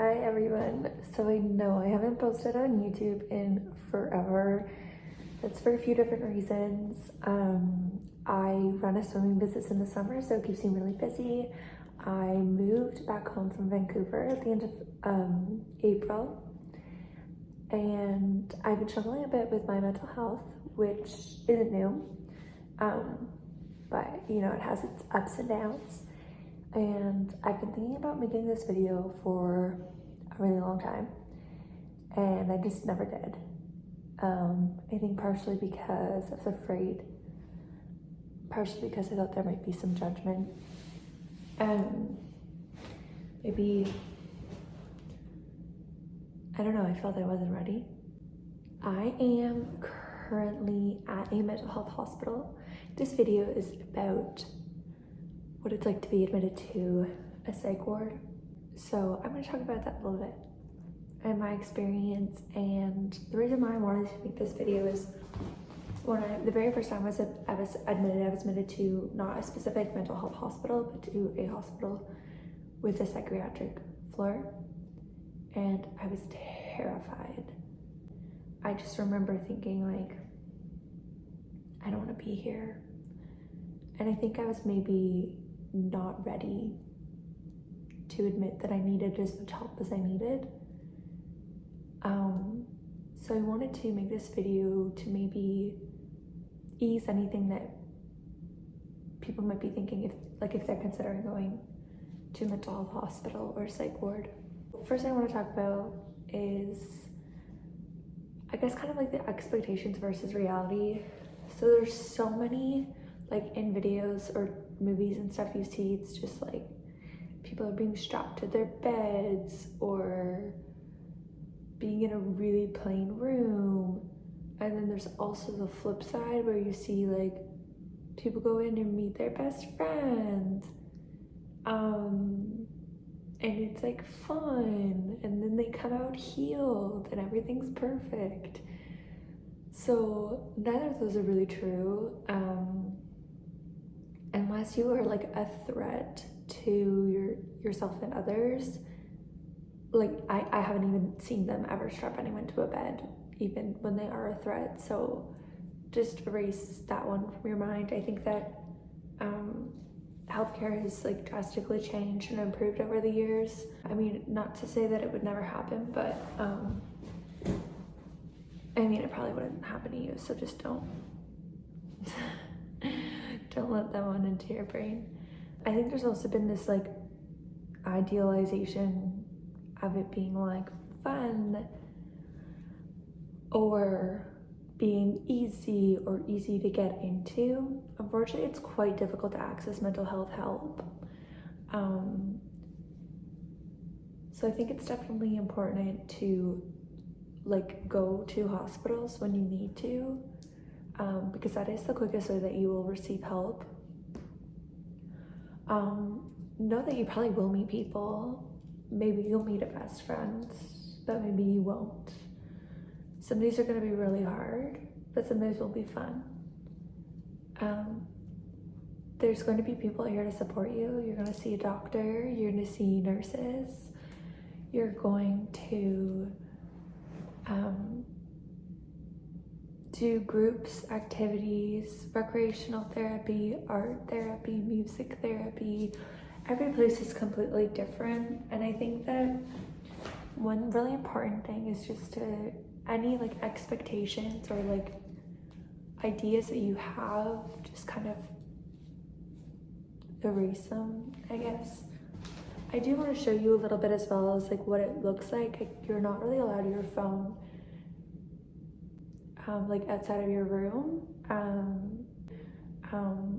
Hi everyone. So I know I haven't posted on YouTube in forever. That's for a few different reasons. I run a swimming business in the summer, so it keeps me really busy. I moved back home from Vancouver at the end of April, and I've been struggling a bit with my mental health, which isn't new, but you know, it has its ups and downs. And I've been thinking about making this video for a really long time, and I just never did. I think partially because I was afraid, partially because I thought there might be some judgment, and maybe, I don't know, I felt I wasn't ready. I am currently at a mental health hospital. This video is about what it's like to be admitted to a psych ward. So I'm going to talk about that a little bit and my experience. And the reason why I wanted to make this video is the very first time I was admitted to not a specific mental health hospital, but to a hospital with a psychiatric floor. And I was terrified. I just remember thinking, like, I don't want to be here. And I think I was maybe not ready to admit that I needed as much help as I needed. So I wanted to make this video to maybe ease anything that people might be thinking if they're considering going to a mental health hospital or psych ward. First thing I want to talk about is, I guess, kind of like the expectations versus reality. So there's so many, like in videos or movies and stuff you see, it's just like people are being strapped to their beds or being in a really plain room. And then there's also the flip side where you see like people go in and meet their best friend. And it's like fun, and then they come out healed and everything's perfect. So neither of those are really true. Unless you are like a threat to yourself and others. Like I haven't even seen them ever strap anyone to a bed, even when they are a threat. So just erase that one from your mind. I think that healthcare has like drastically changed and improved over the years. I mean, not to say that it would never happen, but I mean, it probably wouldn't happen to you, so just don't let that one into your brain. I think there's also been this like idealization of it being like fun or being easy or easy to get into. Unfortunately, it's quite difficult to access mental health help. So I think it's definitely important to like go to hospitals when you need to, because that is the quickest way that you will receive help. Know that you probably will meet people. Maybe you'll meet a best friend, but maybe you won't. Some days are going to be really hard, but some days will be fun. There's going to be people here to support you. You're going to see a doctor, you're going to see nurses, you're going to do groups, activities, recreational therapy, art therapy, music therapy. Every place is completely different, and I think that one really important thing is just to, any like expectations or like ideas that you have, just kind of erase them, I guess. I do want to show you a little bit as well as like what it looks like. You're not really allowed your phone like outside of your room.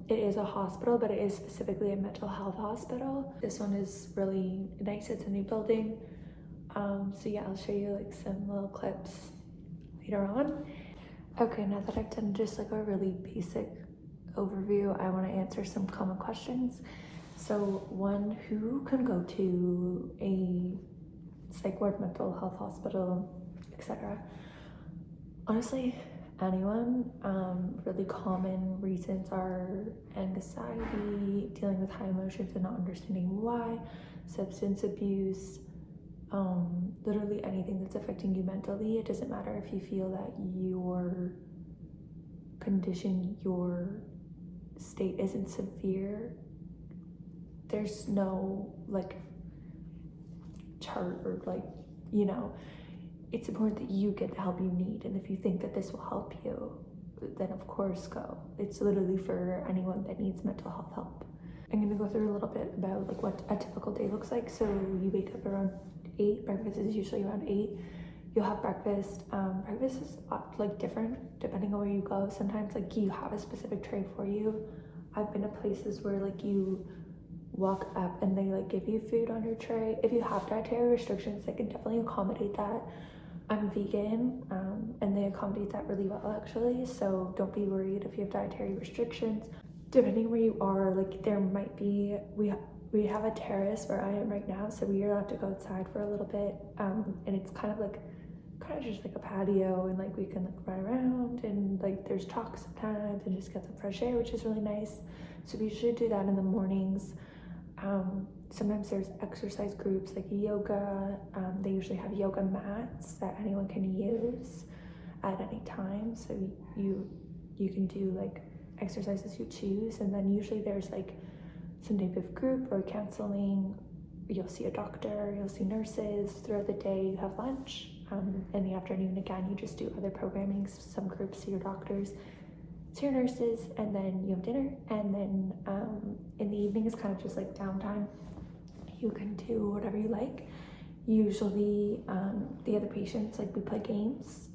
It is a hospital, but it is specifically a mental health hospital. This one is really nice. It's a new building. So yeah, I'll show you like some little clips later on. Okay, now that I've done just like a really basic overview, I want to answer some common questions. So one, who can go to a psych ward, mental health hospital, etc.? Honestly, anyone. Really common reasons are anxiety, dealing with high emotions and not understanding why, substance abuse, literally anything that's affecting you mentally. It doesn't matter if you feel that your condition, your state isn't severe. There's no like chart or like, you know, it's important that you get the help you need. And if you think that this will help you, then of course go. It's literally for anyone that needs mental health help. I'm gonna go through a little bit about like what a typical day looks like. So you wake up around 8, breakfast is usually around 8. You'll have breakfast. Breakfast is like different depending on where you go. Sometimes like you have a specific tray for you. I've been to places where like you walk up and they like give you food on your tray. If you have dietary restrictions, they can definitely accommodate that. I'm vegan, and they accommodate that really well actually, so don't be worried if you have dietary restrictions. Depending where you are, like there might be, we have a terrace where I am right now, so we are allowed to go outside for a little bit, and it's kind of just like a patio, and like we can like run around, and like there's talks sometimes and just get some fresh air, which is really nice. So we usually do that in the mornings. Sometimes there's exercise groups like yoga. They usually have yoga mats that anyone can use at any time, so you can do like exercises you choose. And then usually there's like some type of group or counseling. You'll see a doctor, you'll see nurses throughout the day. You have lunch. In the afternoon again, you just do other programming. Some groups see your doctors, see your nurses, and then you have dinner. And then in the evening is kind of just like downtime. You can do whatever you like. Usually the other patients, like we play games,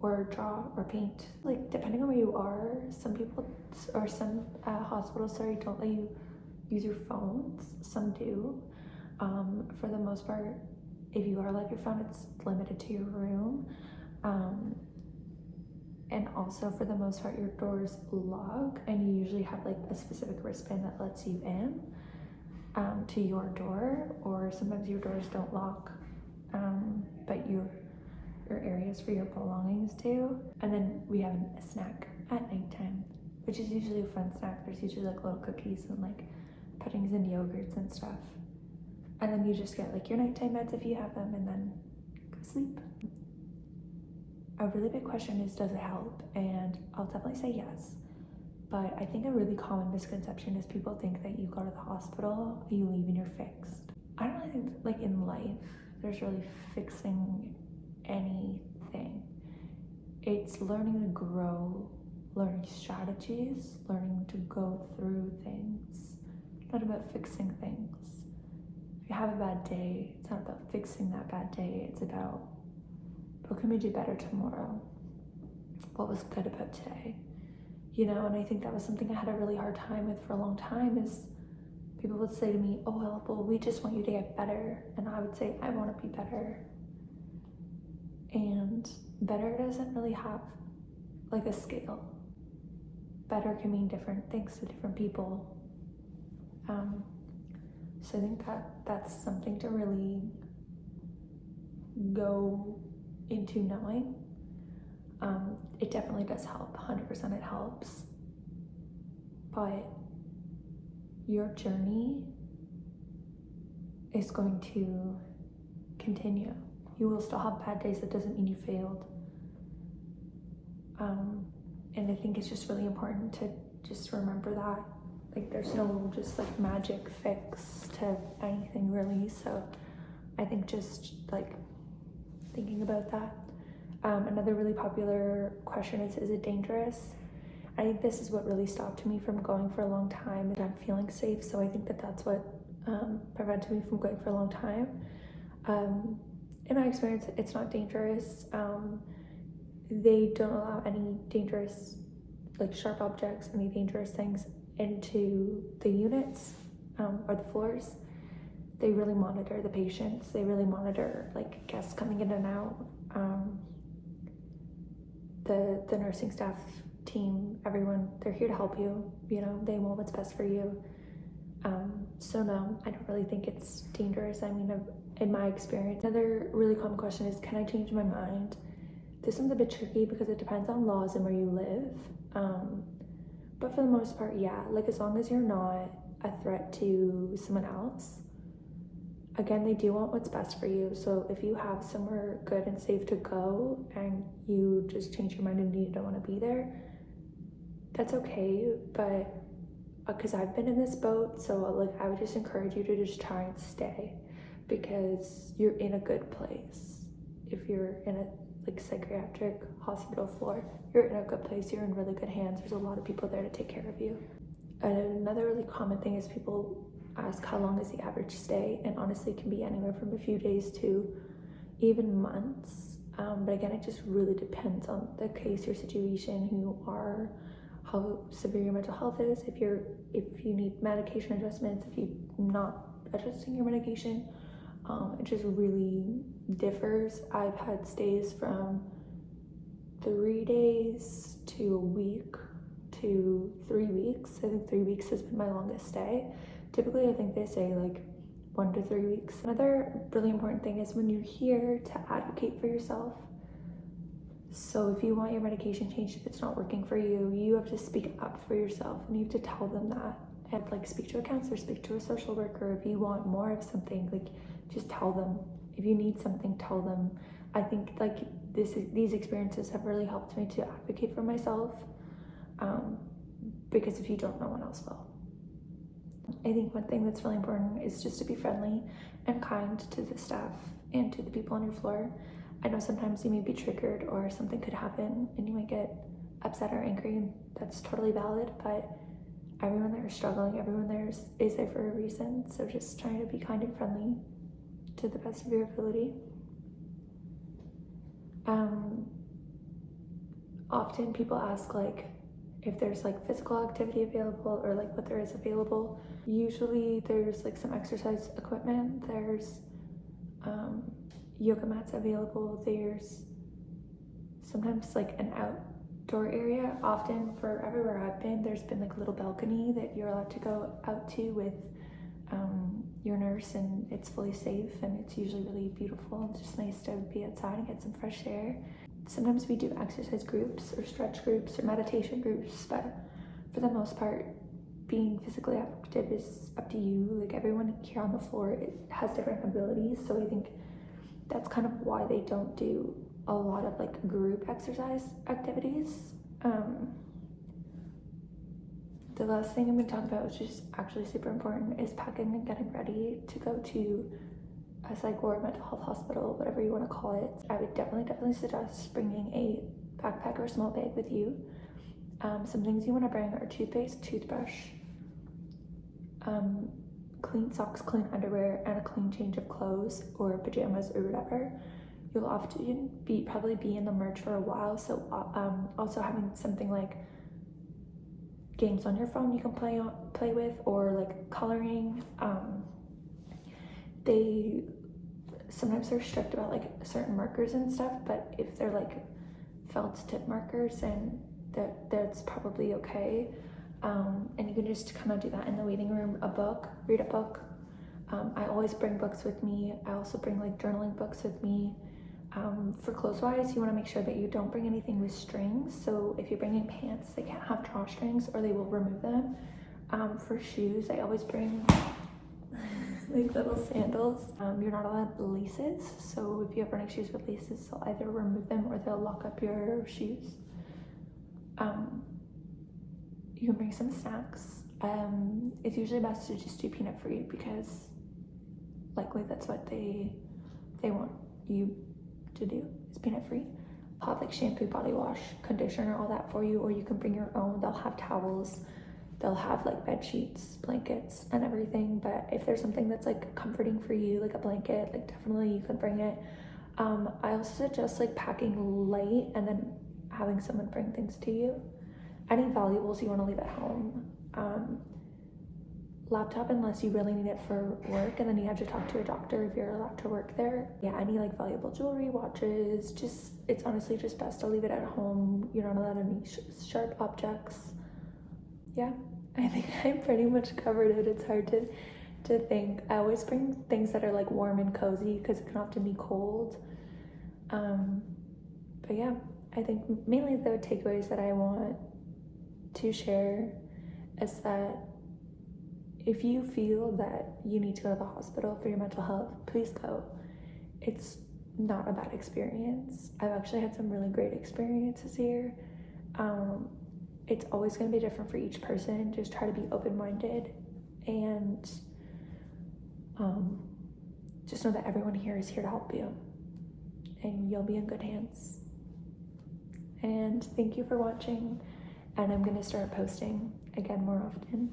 or draw or paint. Like depending on where you are, some people or some hospitals, don't let you use your phones. Some do. For the most part, if you are allowed your phone, it's limited to your room. And also for the most part, your doors lock, and you usually have like a specific wristband that lets you in to your door, or sometimes your doors don't lock, but your areas for your belongings do. And then we have a snack at nighttime, which is usually a fun snack. There's usually like little cookies and like puddings and yogurts and stuff. And then you just get like your nighttime meds if you have them, and then go sleep. A really big question is, does it help? And I'll definitely say yes. But I think a really common misconception is people think that you go to the hospital, you leave and you're fixed. I don't really think like in life there's really fixing anything. It's learning to grow, learning strategies, learning to go through things. It's not about fixing things. If you have a bad day, it's not about fixing that bad day. It's about what can we do better tomorrow? What was good about today? You know, and I think that was something I had a really hard time with for a long time, is people would say to me, oh, well, we just want you to get better. And I would say, I want to be better. And better doesn't really have like a scale. Better can mean different things to different people. So I think that's something to really go into knowing. It definitely does help, 100% it helps. But your journey is going to continue. You will still have bad days. That doesn't mean you failed. And I think it's just really important to just remember that. Like there's no just like magic fix to anything really. So I think just like thinking about that. Another really popular question is it dangerous? I think this is what really stopped me from going for a long time, and I'm feeling safe. So I think that's what prevented me from going for a long time. In my experience, it's not dangerous. They don't allow any dangerous, like sharp objects, any dangerous things into the units or the floors. They really monitor the patients. They really monitor like guests coming in and out. The nursing staff team, everyone, they're here to help you. You know, they want what's best for you. So no, I don't really think it's dangerous. I mean, in my experience. Another really common question is, can I change my mind? This one's a bit tricky because it depends on laws and where you live. But for the most part, yeah, like as long as you're not a threat to someone else, again, they do want what's best for you. So if you have somewhere good and safe to go and you just change your mind and you don't want to be there, that's okay. But because I've been in this boat, so like I would just encourage you to just try and stay, because you're in a good place. If you're in a like psychiatric hospital floor, you're in a good place, you're in really good hands. There's a lot of people there to take care of you. Another really common thing is people ask how long is the average stay, and honestly it can be anywhere from a few days to even months. But again, it just really depends on the case, your situation, who you are, how severe your mental health is, if you need medication adjustments, if you're not adjusting your medication. It just really differs. I've had stays from 3 days to a week to 3 weeks. I think 3 weeks has been my longest stay. Typically, I think they say like 1 to 3 weeks. Another really important thing is when you're here to advocate for yourself. So if you want your medication changed, if it's not working for you, you have to speak up for yourself and you have to tell them that. And like speak to a counselor, speak to a social worker. If you want more of something, like just tell them. If you need something, tell them. I think like these experiences have really helped me to advocate for myself, because if you don't, no one else will. I think one thing that's really important is just to be friendly and kind to the staff and to the people on your floor. I know sometimes you may be triggered or something could happen and you might get upset or angry, and that's totally valid, but everyone there is struggling, everyone there is there for a reason. So just trying to be kind and friendly to the best of your ability. Often people ask like if there's like physical activity available or like what there is available. Usually there's like some exercise equipment, there's yoga mats available, there's sometimes like an outdoor area. Often for everywhere I've been, there's been like a little balcony that you're allowed to go out to with your nurse, and it's fully safe and it's usually really beautiful. It's just nice to be outside and get some fresh air. Sometimes we do exercise groups or stretch groups or meditation groups, but for the most part, being physically active is up to you. Like everyone here on the floor, it has different abilities, so I think that's kind of why they don't do a lot of like group exercise activities. The last thing I'm going to talk about, which is actually super important, is packing and getting ready to go to a psych ward, mental health hospital, whatever you want to call it. I would definitely suggest bringing a backpack or a small bag with you. Some things you want to bring are toothpaste, toothbrush, clean socks, clean underwear, and a clean change of clothes or pajamas or whatever. You'll often probably be in the merge for a while, so also having something like games on your phone you can play with, or like coloring. Sometimes they're strict about like certain markers and stuff, but if they're like felt tip markers, and that's probably okay. And you can just kind of do that in the waiting room. Read a book. I always bring books with me. I also bring like journaling books with me. For clothes wise, you want to make sure that you don't bring anything with strings. So if you're bringing pants, they can't have drawstrings or they will remove them. For shoes, I always bring like little sandals. You're not allowed laces, so if you have running shoes with laces, they'll either remove them or they'll lock up your shoes. You can bring some snacks. It's usually best to just do peanut free, because likely that's what they want you to do, is peanut free. They'll have like shampoo, body wash, conditioner, all that for you, or you can bring your own. They'll have towels, they'll have like bed sheets, blankets, and everything. But if there's something that's like comforting for you, like a blanket, like definitely you can bring it. I also suggest like packing light and then having someone bring things to you. Any valuables you want to leave at home. Laptop unless you really need it for work, and then you have to talk to your doctor if you're allowed to work there. Yeah, any like valuable jewelry, watches, it's honestly just best to leave it at home. You're not allowed any sharp objects. Yeah, I think I pretty much covered it. It's hard to think. I always bring things that are like warm and cozy, because it can often be cold. But yeah, I think mainly the takeaways that I want to share is that if you feel that you need to go to the hospital for your mental health, please go. It's not a bad experience. I've actually had some really great experiences here. It's always going to be different for each person. Just try to be open-minded, and just know that everyone here is here to help you, and you'll be in good hands. And thank you for watching, and I'm going to start posting again more often.